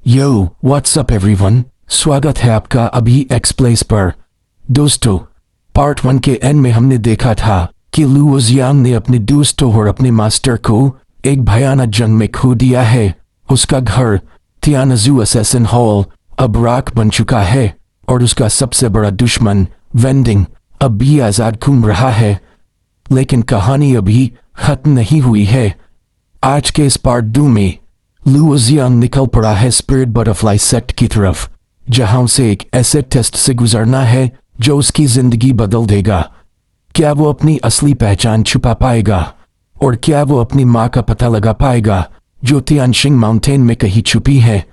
यो WhatsApp everyone, स्वागत है आपका अभी एक्स प्लेस पर। दोस्तों, पार्ट 1 के एंड में हमने देखा था कि लुओ जियांग ने अपने दोस्तों और अपने मास्टर को एक भयानक जंग में खो दिया है। उसका घर तियानजू असैसिन हॉल अब राख बन चुका है और उसका सबसे बड़ा दुश्मन वेंडिंग अब भी आजाद घूम रहा है। लेकिन कहानी अभी खत्म नहीं हुई है। आज के इस पार्ट 2 में लुओ जियांग निकल पड़ा है स्पिरिट बटरफ्लाई सेक्ट की तरफ, जहां उसे एक ऐसे टेस्ट से गुजरना है जो उसकी जिंदगी बदल देगा। क्या वो अपनी असली पहचान छुपा पाएगा और क्या वो अपनी माँ का पता लगा पाएगा जो तियानशिंग माउंटेन में कहीं छुपी है?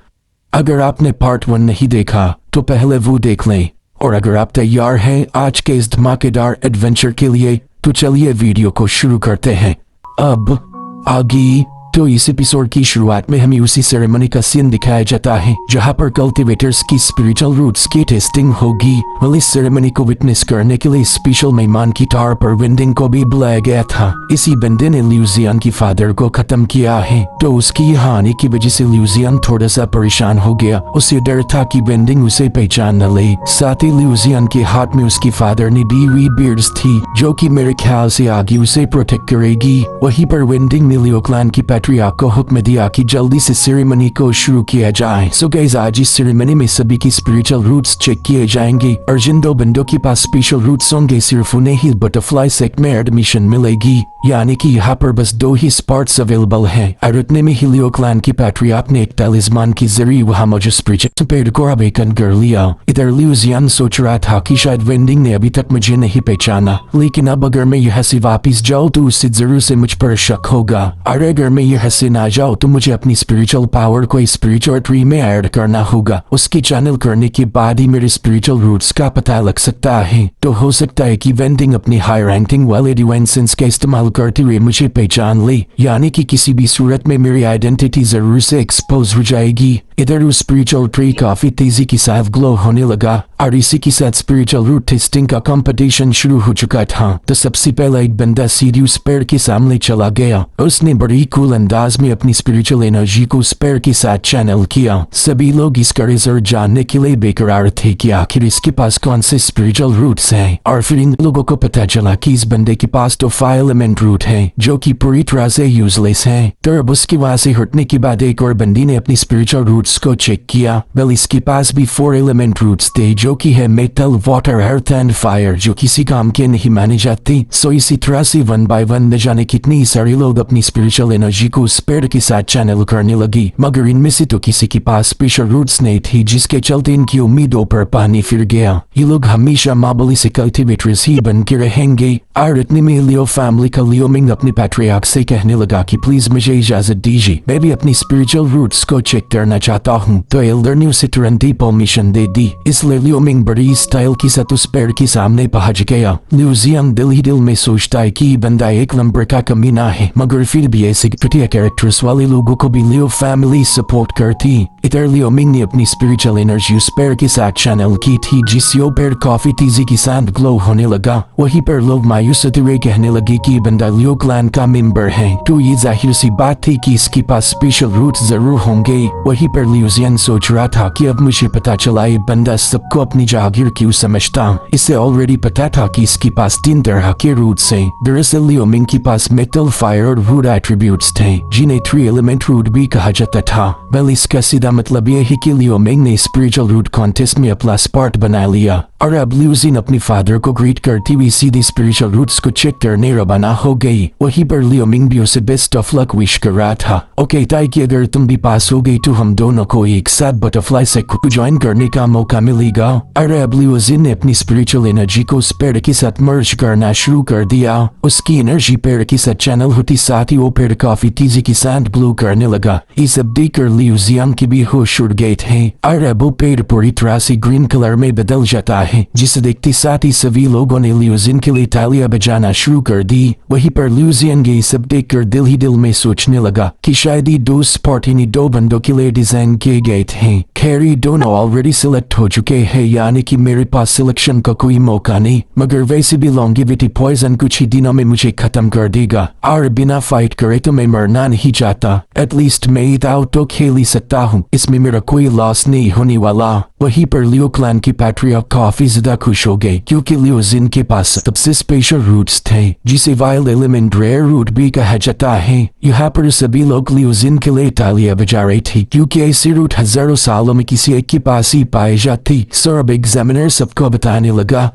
अगर आपने पार्ट 1 नहीं देखा तो पहले वो देख लें, और अगर आप तैयार हैं आज के इस धमाकेदार एडवेंचर के लिए तो चलिए वीडियो को शुरू करते हैं। अब आगे तो इस एपिसोड की शुरुआत में हमें उसी सेरेमनी का सीन दिखाया जाता है जहां पर कल्टीवेटर्स की स्पिरिचुअल रूट्स की टेस्टिंग होगी। इस सेरेमनी को विटनेस करने के लिए स्पेशल मेहमान की तौर पर वेंडिंग को भी बुलाया गया था। इसी बंदे ने लिu जियांग की फादर को खत्म किया है, तो उसकी हानि की वजह से लिu जियांग थोड़ा सा परेशान हो गया। उसे डर था कि वेंडिंग उसे पहचान न ले। साथ ही लिu जियांग के हाथ में उसकी फादर ने दी हुई बीड्स थी जो कि मेरे ख्याल से आगे उसे प्रोटेक्ट करेगी। वहीं पर वेंडिंग ने लिu क्लैन की को हुक्म दिया कि जल्दी से सेरेमनी को शुरू किया जाए। सो गाइस, आज इस सेरेमनी में सभी की स्पिरिचुअल रूट्स चेक किए जाएंगे और जिन दो बंदों के पास स्पेशल रूट्स होंगे सिर्फ उन्हें ही बटरफ्लाई सेक्ट में एडमिशन मिलेगी, यानी कि यहाँ पर बस 2 ही स्पॉट्स अवेलेबल हैं। और उतने में ही लिu क्लैन की पैट्रियार्क ने एक टैलिस्मान के जरिए वहाँ मौजूद स्पिरिचुअल पेड़ को अवेकन कर लिया। इधर लिu जियांग सोच रहा था कि शायद वेंडिंग ने अभी तक मुझे नहीं पहचाना, लेकिन अब अगर मैं यहाँ से वापिस जाऊँ तो उससे जरूर से मुझ पर शक होगा, और अगर मैं यहाँ से ना जाओ तो मुझे अपनी स्पिरिचुअल पावर को स्पिरिचुअल ट्री में ऐड करना होगा। उसकी चैनल करने के बाद ही मेरे स्पिरिचुअल रूट्स का पता लग सकता है। तो हो सकता है कि वेंडिंग अपनी हाई रैंकिंग वाले डिवाइन सेंस का इस्तेमाल करते हुए मुझे पहचान ले, यानी कि किसी भी सूरत में मेरी आइडेंटिटी जरूर से एक्सपोज हो जाएगी। इधर उस स्पिरिचुअल ट्री काफी तेजी के साथ ग्लो होने लगा और इसी के साथ स्पिरिचुअल रूट टेस्टिंग का कंपटीशन शुरू हो चुका था। तो सबसे पहला एक बंदा सीधी उस पेड़ के सामने चला गया। उसने बड़ी कूल अंदाज में अपनी स्पिरिचुअल एनर्जी को उस पेड़ के साथ चैनल किया। सभी लोग इसका रिजल्ट जानने के लिए बेकरार थे कि आखिर इसके पास कौन से स्पिरिचुअल रूट्स हैं, और फिर इन लोगों को पता चला कि इस बंदे के पास तो 5 एलिमेंट रूट है जो कि पूरी तरह से यूजलेस है। तो अब उसकी वहां से हटने के बाद एक और बंदी ने अपनी स्पिरिचुअल रूट्स को चेक किया। वेल, इसके पास भी 4 एलिमेंट रूट्स थे जो कि है metal, water, earth and fire, जो किसी काम के नहीं माने जाते। सो इसी तरह से 1 बाय 1 न जाने कितनी सारे लोग अपनी स्पिरिचुअल एनर्जी को उस पेड़ के साथ चैनल करने लगी, मगर इनमें से तो किसी के पास स्पेशल रूट्स नहीं थी, जिसके चलते इनकी उम्मीदों पर पानी फिर गया। ये लोग हमेशा मामूली से कल्टीवेटर्स ही बन के रहेंगे। और इतने में लियो फैमिली का लियो मिंग अपने पैट्रियार्क से कहने लगा कि प्लीज मुझे इजाजत दीजिए, मैं भी अपनी स्पिरिचुअल रूट्स को चेक करना चाहता हूँ। तो एल्डर ने उसे तुरंत ही परमिशन दे दी। इसलिए लियो मिंग बड़ी स्टाइल के साथ उस पेड़ के सामने पहुंच गया। लिu जियांग दिल ही दिल में सोचता है कि बंदा एक नंबर का कमीना है, मगर फिर भी ऐसे घटिया कैरेक्टर्स वाले लोगों को भी लियो फैमिली सपोर्ट करती। इधर लियो मिंग ने अपनी स्पिरिचुअल एनर्जी उस पेड़ के साथ चैनल की थी, जिससे वो पेड़ काफी तेजी के साथ ग्लो होने लगा। वहीं पर लोग मायूस होते हुए कहने लगे कि बंदा लियो क्लैन का मेंबर है, तो ये जाहिर सी बात थी कि इसके पास स्पेशल रूट्स जरूर होंगे। वहीं पर लिu जियांग सोच रहा था कि अब मुझे पता चला ये बंदा सबको अपनी जागीर क्यों समझता। इसे ऑलरेडी पता था कि इसके पास 3 तरह के रूट्स हैं। दरअसल लियो मिंग के पास मेटल, फायर और वुड एट्रीब्यूट्स थे, जिन्हें 3 एलिमेंट रूट भी कहा जाता था। वेल, इसका सीधा मतलब यह है कि लियो मिंग ने स्पिरिचुअल रूट कॉन्टेस्ट में अपना स्पॉट बना लिया, और अब लिu जियांग अपने फादर को ग्रीट करती हुई सीधे स्पिरिचुअल रूट्स को चेक करने रवाना हो गई। वहीं पर लियो मिंग भी उसे बेस्ट ऑफ लक विश कर रहा था। ओके ताई कि अगर तुम भी पास हो गई तो हम दोनों को एक साथ बटरफ्लाई सेक्ट को ज्वाइन करने का मौका मिलेगा। और अब लिu जियांग ने अपनी स्पिरिचुअल एनर्जी को उस पेड़ के साथ मर्ज करना शुरू कर दिया। उसकी एनर्जी पेड़ के साथ चैनल होती साथ ही वो पेड़ काफी तेजी के साथ ग्लो करने लगा। ये सब देखकर लिu जियांग के भी होश उड़ गए थे, और अब वो पेड़ पूरी तरह से ग्रीन कलर में बदल जाता है, जिसे देखते साथ ही सभी लोगों ने लिu जियांग के लिए तालियां बजाना शुरू कर दी। वहीं पर लिu जियांग ये सब देखकर दिल ही दिल में सोचने लगा कि शायद ये 2 स्पॉट इन्हीं 2 बंदों के लिए डिजाइन किए गए थे। खैर दोनों ऑलरेडी सिलेक्ट हो चुके हैं, यानी कि मेरे पास सिलेक्शन का कोई मौका नहीं। मगर वैसे भी लॉन्गेविटी पॉइजन कुछ ही दिनों में मुझे खत्म कर देगा और बिना फाइट करे तो मैं मरना नहीं चाहता। एटलीस्ट मैं इताओ तो खेल ही सकता हूँ, इसमें मेरा कोई लॉस नहीं होने वाला। वहीं पर लियो क्लैन की पैट्रियार्क काफी ज्यादा खुश हो गए क्योंकि लियो जिन के पास सबसे स्पेशल रूट्स थे जिसे वाइल्ड एलिमेंट रेयर रूट भी कहा जाता है। यहाँ पर सभी लोग लियो जिन के लिए तालियां बजा रहे थे क्योंकि ऐसी रूट हजारों सालों में किसी एक के पास ही पाई जाती। सर अब एग्जामिनर सबको बताने लगा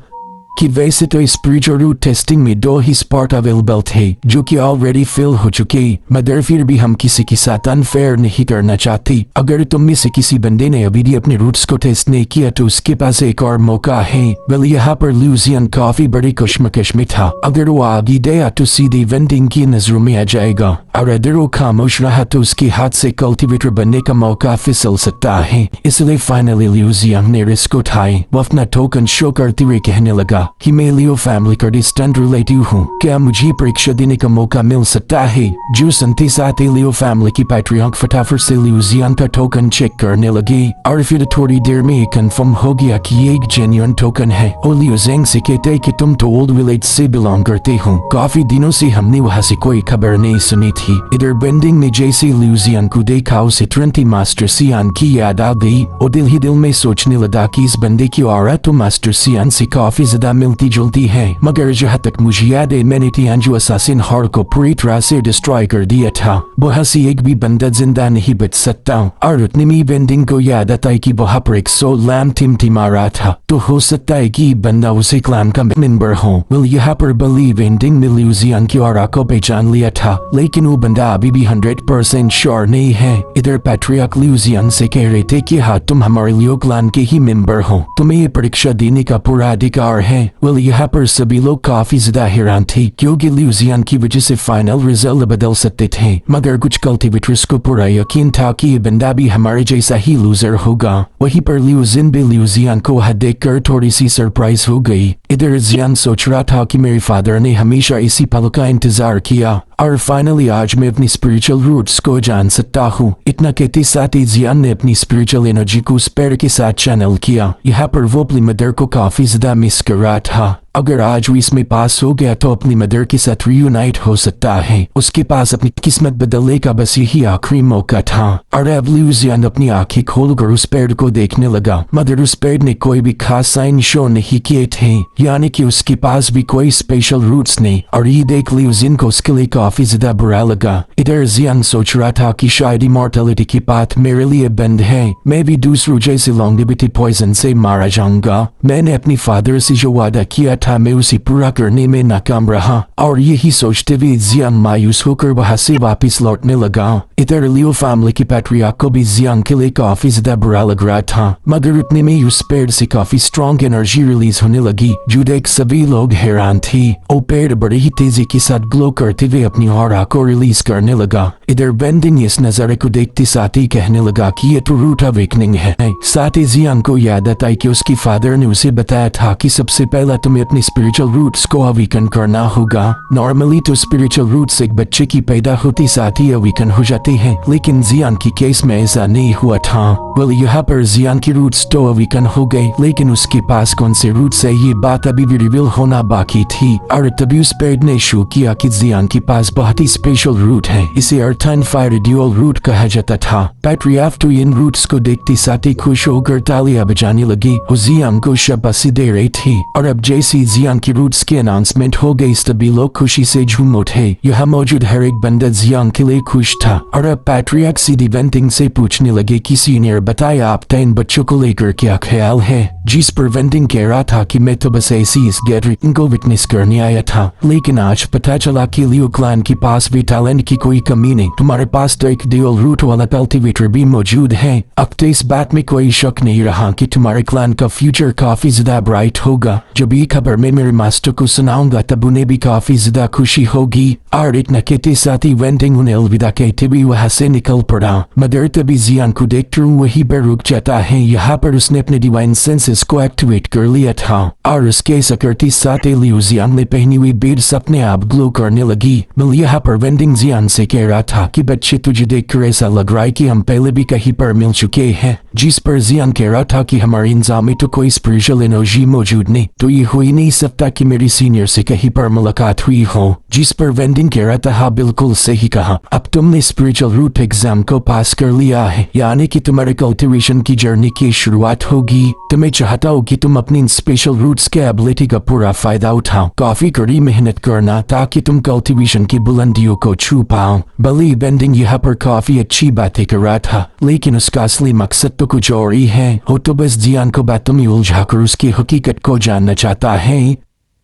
कि वैसे तो स्पिरिचुअल रूट टेस्टिंग में 2 ही स्पॉट अवेलेबल थे जो कि ऑलरेडी फिल हो चुके, मगर फिर भी हम किसी के साथ अनफेयर नहीं करना चाहते। अगर तुम में से किसी बंदे ने अभी भी अपने रूट्स को टेस्ट नहीं किया तो उसके पास एक और मौका है। वेल यहाँ पर लूजियन काफी बड़ी कश्मकश में था। अगर वो आगे गया तो सीधे वेंडिंग की नजरों में आ जाएगा और अगर वो खामोश रहा तो उसके हाथ से कल्टीवेटर बनने का मौका फिसल सकता है। इसलिए फाइनली लूजियन ने रिस्क उठाए। वो अपना टोकन शो करते हुए कहने लगा कि मैं लियो फैमिली का डिस्टेंट रिलेटिव हूँ, क्या मुझे परीक्षा देने का मौका मिल सकता है? जो संते साथ लियो फैमिली की पैट्रियार्क फटाफट से लूजियन का टोकन चेक करने लगे और फिर थोड़ी देर में कंफर्म हो गया कि ये एक जेन्युइन टोकन है। और लियो जेंग से कहते कि तुम तो ओल्ड विलेज से बिलोंग करते हो, काफी दिनों से हमने वहाँ से कोई खबर नहीं सुनी थी। इधर बेंडिंग ने जैसे लूजियन को देखा उसे ट्रेंटी मास्टर सियान की याद आ गई और दिल ही दिल में सोचने लगा कि इस बंदे की ऑरा तो मास्टर सियान से काफी ज्यादा मिलती जुलती है। मगर जहाँ तक मुझे याद है मैंने तियानजू असासिन हॉर को पूरी तरह से डिस्ट्रॉय कर दिया था। वहाँ से एक भी बंदा जिंदा नहीं बच सकता। और उतनी में बेंडिंग को याद आता है कि वहाँ पर एक सो लैम टिमटिमा रहा था, तो हो सकता है कि बंदा उसे क्लैन का मेंबर हो। वेल यहाँ पर बली बेंडिंग ने लूजियन की ऑरा को पहचान लिया था, लेकिन वो बंदा अभी भी 100% श्योर नहीं है। इधर पैट्रियार्क लूजियन से कह रहे थे कि हाँ तुम हमारे लियो क्लैन के ही मेंबर हो, तुम्हें ये परीक्षा देने का पूरा अधिकार है। वेल यहाँ पर सभी लोग काफी ज्यादा हैरान थे क्योंकि लूजियन की वजह से फाइनल रिजल्ट बदल सकते थे। मगर कुछ कल्टीवेटर्स को पूरा यकीन था कि ये बंदा भी हमारे जैसा ही लूजर होगा। वहीं पर लूजियन भी लूजियन को हाथ देखकर थोड़ी सी सरप्राइज हो गई। इधर जियान सोच रहा था कि मेरे फादर ने हमेशा इसी पल का इंतजार किया और फाइनली आज मैं अपनी स्पिरिचुअल रूट्स को जान सकता हूँ। इतना कहते साथ ही जियान ने अपनी स्पिरिचुअल एनर्जी को स्पेयर के साथ चैनल किया। यहाँ पर वो अपनी मदर को काफी ज्यादा मिस कर रहा था। अगर आज वो इसमें पास हो गया तो अपनी मदर के साथ रियूनाइट हो सकता है। उसके पास अपनी किस्मत बदलने का बस यही आखिरी मौका था। और अब लूजियन अपनी आंखें खोलकर उस पेड़ को देखने लगा, मगर उस पेड़ ने कोई भी खास साइन शो नहीं किए थे, यानी कि उसके पास भी कोई स्पेशल रूट्स नहीं। और ये देख लूजियन को उसके लिए काफी ज्यादा बुरा लगा। इधर जियान सोच रहा था कि शायद इमॉर्टैलिटी की बात मेरे लिए बंद है, मैं भी दूसरों जैसे लॉन्गेविटी पॉइजन से मारा जाऊंगा। मैंने अपनी फादर से जो वादा किया था मैं उसे पूरा करने में नाकाम रहा। और यही सोचते हुए जियान मायूस होकर वहां से वापस लौटने लगा। इधर लियो फैमिली की पैट्रियार्क को भी जियान के लिए काफी ज्यादा बुरा लग रहा था, मगर उतने में उस पेड़ से काफी स्ट्रॉन्ग एनर्जी रिलीज होने लगी जो देख सभी लोग हैरान थे। वो पेड़ बड़ी ही तेजी के साथ ग्लो करते हुए अपनी ऑरा को रिलीज करने लगा। इधर बेंडिंग इस नजारे को देखते साथ ही कहने लगा कि ये तो रूट अवेकनिंग है। साथ ही जियान को याद आता है कि उसकी फादर ने उसे बताया था कि सबसे पहला तुम्हें अपनी स्पिरिचुअल रूट्स को अवेकन करना होगा। नॉर्मली तो स्पिरिचुअल रूट्स एक बच्चे की पैदा होती साथ ही अवेकन हो जाते हैं, लेकिन जियान की केस में ऐसा नहीं हुआ था। वेल यहाँ पर जियान की रूट्स तो अवेकन हो गए, लेकिन उसके पास कौन से रूट्स है ये बात अभी भी रिवील होना बाकी थी। और तभी उस पेड़ ने शो किया कि जियान के पास बहुत ही स्पेशल रूट है, इसे अर्थन फायर ड्यूअल रूट कहा जाता था। पैट्रियार्क तो इन रूट्स को देखते साथ ही खुश होकर तालियां बजाने लगी। वो जियान को शाबाशी दे रही थी। और अब जैसे जियान की रूट्स की अनाउंसमेंट हो गई तभी लोग खुशी से झूम उठे। यहाँ मौजूद हर एक बंदा जियान के लिए खुश था। और अब पैट्रियार्क सीधी वेंटिंग से पूछने लगे कि सीनियर बताया आपका इन बच्चों को लेकर क्या ख्याल है? जिस पर वेंटिंग कह रहा था कि मैं तो बस ऐसी इस गैदरिंग को विटनेस करने आया था, लेकिन आज पता चला कि लियो क्लैन के पास भी टैलेंट की कोई कमी नहीं। तुम्हारे पास तो एक ड्यूअल रूट वाला कल्टीवेटर भी मौजूद है। अब तो इस बात में कोई शक नहीं रहा कि तुम्हारे क्लैन का फ्यूचर काफी ज्यादा ब्राइट होगा। जब ये खबर मैं मेरे मास्टर को सुनाऊंगा तब उन्हें भी काफी ज्यादा खुशी होगी। और इतना कहते साथ ही वेंटिंग उन्हें अलविदा कहते भी वहां से निकल पड़ा। मगर तभी जियान को देखकर वही पर रुक जाता है। यहाँ पर उसने अपने डिवाइन सेंसेस सेंसेस को एक्टिवेट कर लिया था और उसके सकरती साथ लियो जियांग ने पहनी हुई बीड्स अपने आप ग्लो करने लगी। मिल यहाँ पर वेंडिंग जियांग से कह रहा था कि बच्चे तुझे देखकर ऐसा लग रहा है कि हम पहले भी कहीं पर मिल चुके हैं, जिस पर जियांग कह रहा था कि हमारे इंतजाम में तो कोई स्पिरिचुअल एनर्जी मौजूद नहीं, तो ये हो ही नहीं सकता कि मेरी सीनियर से कहीं पर मुलाकात हुई हो। जिस पर वेंडिंग कह रहा था, हाँ बिल्कुल सही कहा, अब तुमने स्पिरिचुअल रूट एग्जाम को पास कर लिया है, यानी कि तुम्हारे कल्टिवेशन की जर्नी की शुरुआत होगी। तो मैं चाहता हूँ कि तुम अपनी स्पेशल रूट्स के एबिलिटी का पूरा फायदा उठाओ, काफी कड़ी मेहनत करना ताकि तुम कल्टिवेशन की बुलंदियों को छू पाओ। भले वेंडिंग यहाँ पर काफी अच्छी बातें कर रहा था, लेकिन उसका असली मकसद तो कुछ और ही है। वो तो बस जियांग को बातों में उलझाकर उसकी हकीकत को जानना चाहता है।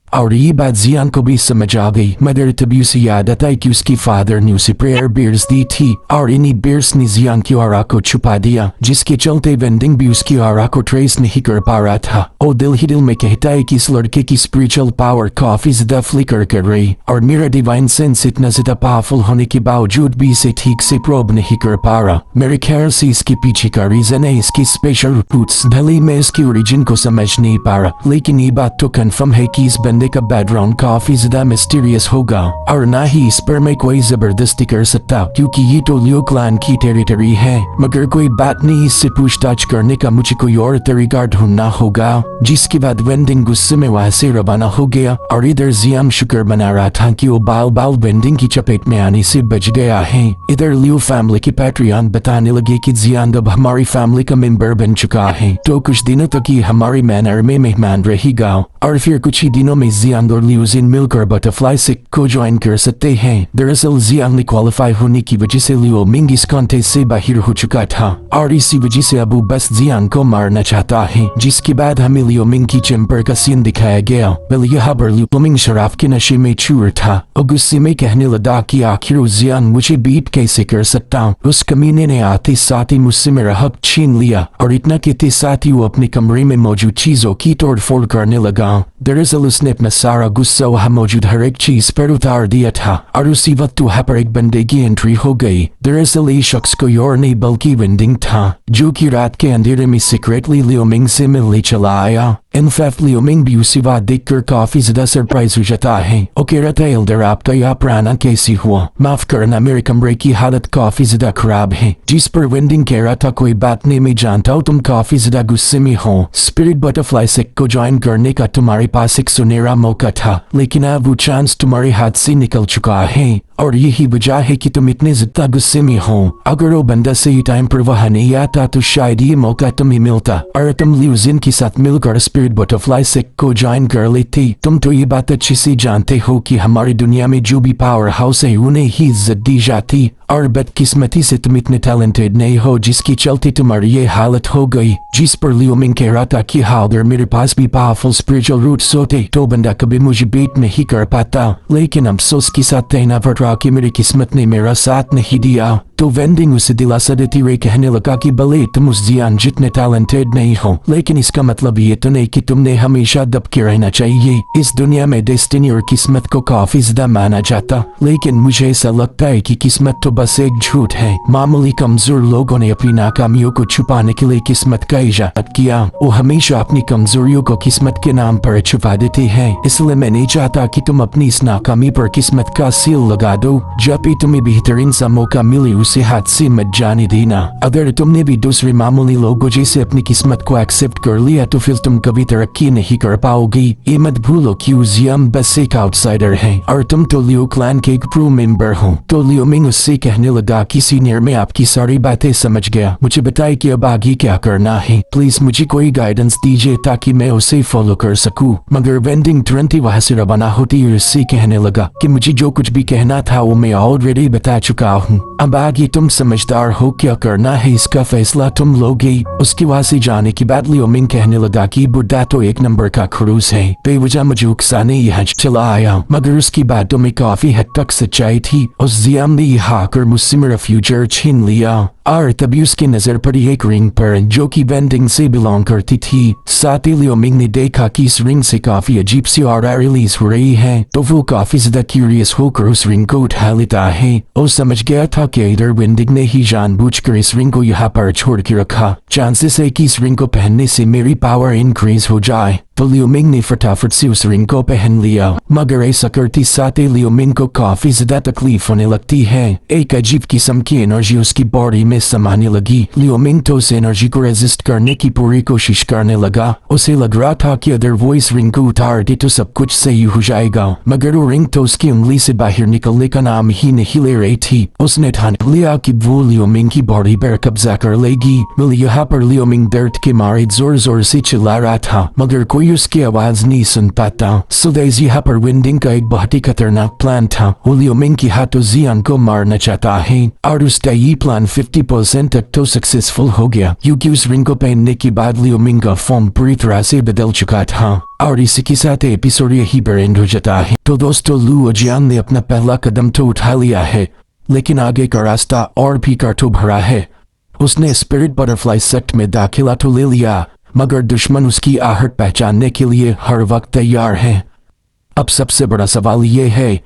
और ये बात जियांग को भी समझ आ गई, मगर तभी उसे याद आता है कि उसकी फादर ने उसे प्रेयर बीयर्स दी थी और इन्हीं बीयर्स ने जियांग की ऑरा को छुपा दिया, जिसके चलते वेंडिंग भी उसकी ऑरा को ट्रेस नहीं कर पा रहा था। और दिल ही दिल में कहता है कि इस लड़के की स्पिरिचुअल पावर काफी ज्यादा फ्लिकर कर रही, और मेरा डिवाइन सेंस इतना ज्यादा पावरफुल होने के बावजूद भी इसे ठीक से प्रोब नहीं कर पा रहा। मेरे ख्याल से इसके पीछे का रीजन है इसकी स्पेशल रूट्स। भले मैं इसकी ओरिजिन को समझ नहीं पा रहा, लेकिन ये बात तो कंफर्म है कि इस का बैकग्राउंड काफी ज्यादा मिस्टीरियस होगा, और ना ही इस पर मैं कोई जबरदस्ती कर सकता क्योंकि ये तो लियो क्लैन की टेरिटरी है। मगर कोई बात नहीं, इससे पूछताछ करने का मुझे कोई और तरीका ढूंढना होगा। जिसके बाद वेंडिंग गुस्से में वहां से रवाना हो गया, और इधर जियांग शुक्र मना रहा था कि वो बाल बाल वेंडिंग की चपेट में आने से बच गया है। इधर लियो फैमिली के पैट्रियन बताने लगे कि जियांग अब हमारी फैमिली का मेंबर बन चुका है, तो कुछ दिनों तक ये हमारे मैनर में मेहमान रहेगा, और फिर कुछ ही दिनों में जियांग और लियोजिन मिलकर बटरफ्लाई सिक को ज्वाइन कर सकते हैं। दरअसल जियांग ने क्वालिफाई होने की वजह से लियो मिंग इस कॉन्टेस्ट से बाहर हो चुका था, और इसी वजह से अब वो बस जियांग को मारना चाहता है। जिसके बाद हमें लियो मिंग की चैम्बर का सीन दिखाया गया। वेल यहाँ पर लियो मिंग शराब के नशे में चूर था और गुस्से में कहने लगा कि आखिर जियांग मुझे बीट कैसे कर सकता हूँ। उस कमीने ने आते साथ ही मुझसे मेरा हक छीन लिया, और इतना कहते साथ ही वो अपने कमरे में मौजूद चीजों की तोड़ फोड़ करने लगा। दरअसल उसने अपना सारा गुस्सा वहाँ मौजूद हर एक चीज पर उतार दिया था, और उसी वक्त वहाँ पर एक बंदे की एंट्री हो गई। दरअसल ये शख्स कोई और नहीं बल्कि वेंडिंग था, जो कि रात के अंधेरे में सीक्रेटली लियो मिंग से मिलने चला आया। इनफैक्ट लियो मिंग भी उसी बात देखकर काफी ज्यादा सरप्राइज हो जाता है। ओके रहता है एल्डर, आपका यह प्राणा कैसी हुआ? माफ करना, मेरे कमरे की हालत काफी ज्यादा खराब है। जिस पर वेंडिंग कह रहा था कोई बात नहीं, मैं जानता हूँ तुम काफी ज्यादा गुस्से में हो। स्पिरिट बटरफ्लाई सिक को ज्वाइन करने का तुम्हारे पास एक सुनहरा मौका था, लेकिन अब वो चांस तुम्हारे हाथ से निकल चुका है, और यही वजह है कि तुम इतने ज्यादा गुस्से में हो। अगर वो बंदा सही टाइम पर वहाँ नहीं आता तो शायद ये मौका तुम्हें मिलता और तुम लियोजिन के साथ मिलकर स्पिरिट बटरफ्लाई सिक को ज्वाइन कर लेती। तुम तो ये बात अच्छे से जानते हो कि हमारी दुनिया में जो भी पावर हाउस है उन्हें ही इज्जत दी जाती, और बदकिस्मती से तुम इतने टैलेंटेड नहीं हो, जिसकी चलते तुम्हारी ये हालत हो गई। जिस पर लियो मिंग कह रहा था कि हाँ, अगर मेरे पास भी पावरफुल स्पिरिचुअल रूट्स होते तो बंदा कभी मुझे बीट नहीं कर पाता, लेकिन अफसोस के साथ कहना पड़ रहा कि मेरी किस्मत ने मेरा साथ नहीं दिया। तो वेंडिंग उसे दिलासा देती हुए कहने लगा कि भले तुम उस जियांग जितने टैलेंटेड नहीं हो, लेकिन इसका मतलब ये तो नहीं कि तुमने हमेशा दबके रहना चाहिए। इस दुनिया में डेस्टिनी और किस्मत को काफी ज्यादा माना जाता, लेकिन मुझे ऐसा लगता है कि किस्मत तो बस एक झूठ है। मामूली कमजोर लोगों ने अपनी नाकामियों को छुपाने के लिए किस्मत का इजाद किया। वो हमेशा अपनी कमजोरियों को किस्मत के नाम पर छुपा देते हैं। इसलिए मैं नहीं चाहता कि तुम अपनी इस नाकामी पर किस्मत का सील लगा दो। जब भी तुम्हें बेहतरीन सा मौका मिले उसे हाथ से मत जाने देना। अगर तुमने भी दूसरे मामूली लोगों जैसे अपनी किस्मत को एक्सेप्ट कर लिया तो फिर तुम कभी तरक्की नहीं कर पाओगी। ये मत भूलो कि जियांग बस एक आउटसाइडर है और तुम तो लियो क्लैन के एक प्रो मेंबर हो। तो लियो मिंग उससे कहने लगा कि सीनियर, मैं आपकी सारी बातें समझ गया, मुझे बताइए कि अब आगे क्या करना है। प्लीज मुझे कोई गाइडेंस दीजिए ताकि मैं उसे फॉलो कर सकूं। मगर वेंडिंग तुरंत ही वहां से रवाना होती हुई उससे कहने लगा कि मुझे जो कुछ भी कहना था वो मैं ऑलरेडी बता चुका हूँ। अब आगे तुम समझदार हो, क्या करना है इसका फैसला तुम लोगे। उसके वहां से जाने के बाद लियो मिंग कहने लगा कि बुढ़ा तो एक नंबर का खड़ूस है, बेवजह मुझे उकसाने यहाँ चला आया। मगर उसकी बातों में काफी हद तक सच्चाई थी। उस जियांग ने यहाँ कर मुझसे मेरा फ्यूचर छीन लिया। और तभी उसकी नजर पड़ी एक रिंग पर जो कि वेंडिंग से बिलोंग करती थी। साथ ही लियो मिंग ने देखा कि इस रिंग से काफी अजीब सी ऑरा रिलीज हो रही है, तो वो काफी ज्यादा क्यूरियस होकर उस रिंग को उठा लेता है और समझ गया था कि इधर वेंडिंग ने ही जानबूझकर इस रिंग को यहाँ पर छोड़ के रखा। चांसेस है कि इस रिंग को पहनने से मेरी पावर इंक्रीज हो जाए। तो लियो मिंग ने फटाफट से उस रिंग को पहन लिया, मगर ऐसा करते साथ ही लियो मिंग को काफी ज्यादा तकलीफ होने लगती है। एक अजीब किस्म की एनर्जी उसकी बॉडी में समाने लगी। लियो मिंग तो उस एनर्जी को रेजिस्ट करने की पूरी कोशिश करने लगा। उसे लग रहा था कि अगर वो इस रिंग को उतार दे तो सब कुछ सही हो जाएगा, मगर वो रिंग तो उसकी उंगली से बाहर निकलने का नाम ही नहीं ले रही थी। उसने ठान लिया कि वो लियो मिंग की बॉडी पर कब्जा कर लेगी। यहाँ पर लियो मिंग दर्द के मारे जोर जोर से चिल्ला रहा था, मगर कोई उसकी आवाज नहीं सुन पाता। सो गाइस, यहाँ पर वेंडिंग का एक बहुत ही खतरनाक प्लान था। वो लियो मिंग की हाथों जियान को मारना चाहता है और उसका ये प्लान 50% तक तो सक्सेसफुल हो गया, क्योंकि उस रिंग को पहनने के बाद लियो मिंग का फॉर्म पूरी तरह से बदल चुका था। और इसी के साथ एपिसोड यही पर एंड हो जाता है। तो दोस्तों, लुओ जियांग ने अपना पहला कदम तो उठा लिया है, लेकिन आगे का रास्ता और भी कांटों भरा है। उसने स्पिरिट बटरफ्लाई सेक्ट में दाखिला तो ले लिया, मगर दुश्मन उसकी आहट पहचानने के लिए हर वक्त तैयार है। अब सबसे बड़ा सवाल ये है,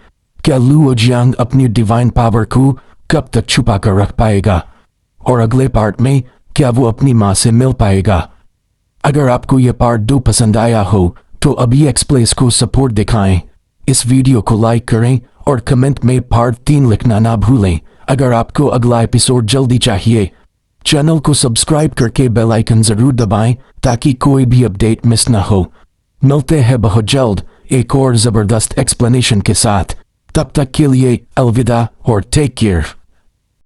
क्या लुओ जियांग अपनी डिवाइन पावर को कब तक छुपा कर रख पाएगा, और अगले पार्ट में क्या वो अपनी माँ से मिल पाएगा। अगर आपको ये पार्ट 2 पसंद आया हो तो अभी एक्सप्लेस को सपोर्ट दिखाएं, इस वीडियो को लाइक करें और कमेंट में पार्ट 3 लिखना ना भूलें। अगर आपको अगला एपिसोड जल्दी चाहिए, चैनल को सब्सक्राइब करके बेल आइकन जरूर दबाएं ताकि कोई भी अपडेट मिस ना हो। मिलते हैं बहुत जल्द एक और जबरदस्त एक्सप्लेनेशन के साथ। तब तक के लिए अलविदा और टेक केयर।